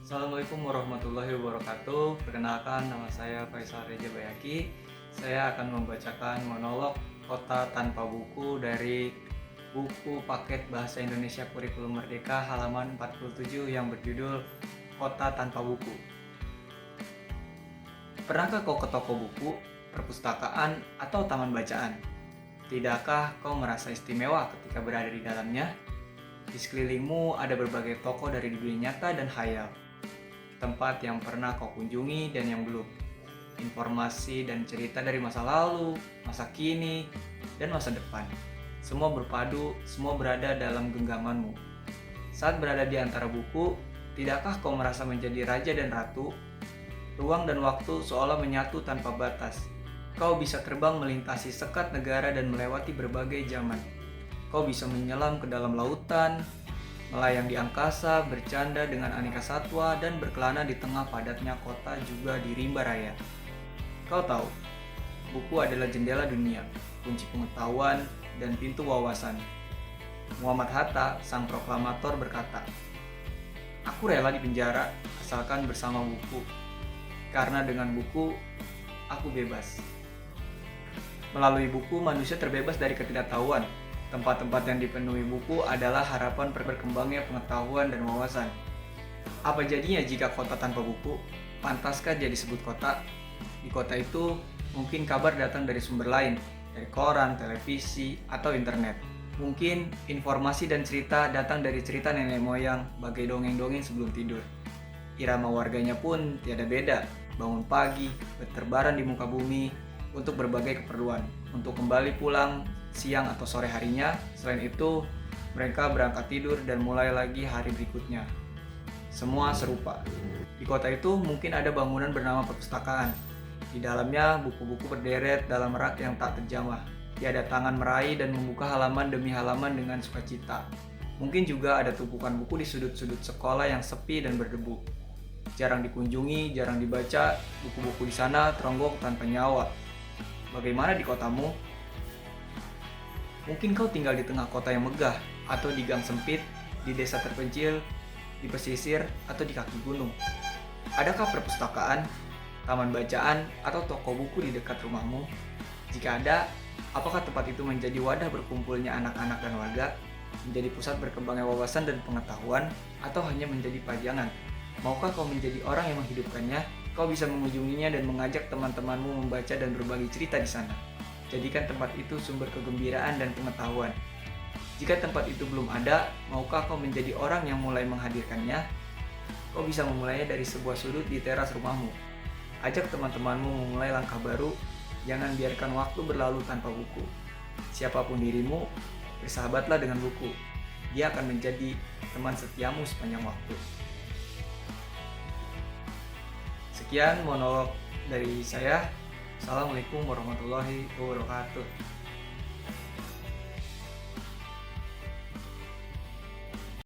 Assalamualaikum warahmatullahi wabarakatuh. Perkenalkan, nama saya Faisal Reja Bayaki. Saya akan membacakan monolog Kota Tanpa Buku dari buku paket Bahasa Indonesia Kurikulum Merdeka halaman 47 yang berjudul Kota Tanpa Buku. Pernahkah kau ke toko buku, perpustakaan, atau taman bacaan? Tidakkah kau merasa istimewa ketika berada di dalamnya? Di sekelilingmu ada berbagai toko dari dunia nyata dan khayal. Tempat yang pernah kau kunjungi dan yang belum. Informasi dan cerita dari masa lalu, masa kini, dan masa depan. Semua berpadu, semua berada dalam genggamanmu. Saat berada di antara buku, tidakkah kau merasa menjadi raja dan ratu? Ruang dan waktu seolah menyatu tanpa batas. Kau bisa terbang melintasi sekat negara dan melewati berbagai zaman. Kau bisa menyelam ke dalam lautan, melayang di angkasa, bercanda dengan aneka satwa, dan berkelana di tengah padatnya kota juga di rimba raya. Kau tahu, buku adalah jendela dunia, kunci pengetahuan, dan pintu wawasan. Muhammad Hatta, sang proklamator berkata, "Aku rela di penjara asalkan bersama buku, karena dengan buku, aku bebas." Melalui buku, manusia terbebas dari ketidaktahuan. Tempat-tempat yang dipenuhi buku adalah harapan berkembangnya pengetahuan dan wawasan. Apa jadinya jika kota tanpa buku? Pantaskah dia disebut kota? Di kota itu, mungkin kabar datang dari sumber lain, dari koran, televisi, atau internet. Mungkin informasi dan cerita datang dari cerita nenek moyang, bagai dongeng-dongeng sebelum tidur. Irama warganya pun tiada beda, bangun pagi, berterbaran di muka bumi, untuk berbagai keperluan, untuk kembali pulang siang atau sore harinya. Selain itu, mereka berangkat tidur dan mulai lagi hari berikutnya. Semua serupa. Di kota itu mungkin ada bangunan bernama perpustakaan. Di dalamnya buku-buku berderet dalam rak yang tak terjamah. Tiada tangan meraih dan membuka halaman demi halaman dengan sukacita. Mungkin juga ada tumpukan buku di sudut-sudut sekolah yang sepi dan berdebu. Jarang dikunjungi, jarang dibaca, buku-buku di sana teronggok tanpa nyawa. Bagaimana di kotamu? Mungkin kau tinggal di tengah kota yang megah, atau di gang sempit, di desa terpencil, di pesisir, atau di kaki gunung. Adakah perpustakaan, taman bacaan, atau toko buku di dekat rumahmu? Jika ada, apakah tempat itu menjadi wadah berkumpulnya anak-anak dan warga, menjadi pusat berkembangnya wawasan dan pengetahuan, atau hanya menjadi pajangan? Maukah kau menjadi orang yang menghidupkannya? Kau bisa mengunjunginya dan mengajak teman-temanmu membaca dan berbagi cerita di sana. Jadikan tempat itu sumber kegembiraan dan pengetahuan. Jika tempat itu belum ada, maukah kau menjadi orang yang mulai menghadirkannya? Kau bisa memulainya dari sebuah sudut di teras rumahmu. Ajak teman-temanmu memulai langkah baru, jangan biarkan waktu berlalu tanpa buku. Siapapun dirimu, bersahabatlah dengan buku. Dia akan menjadi teman setiamu sepanjang waktu. Sekian monolog dari saya. Assalamualaikum warahmatullahi wabarakatuh.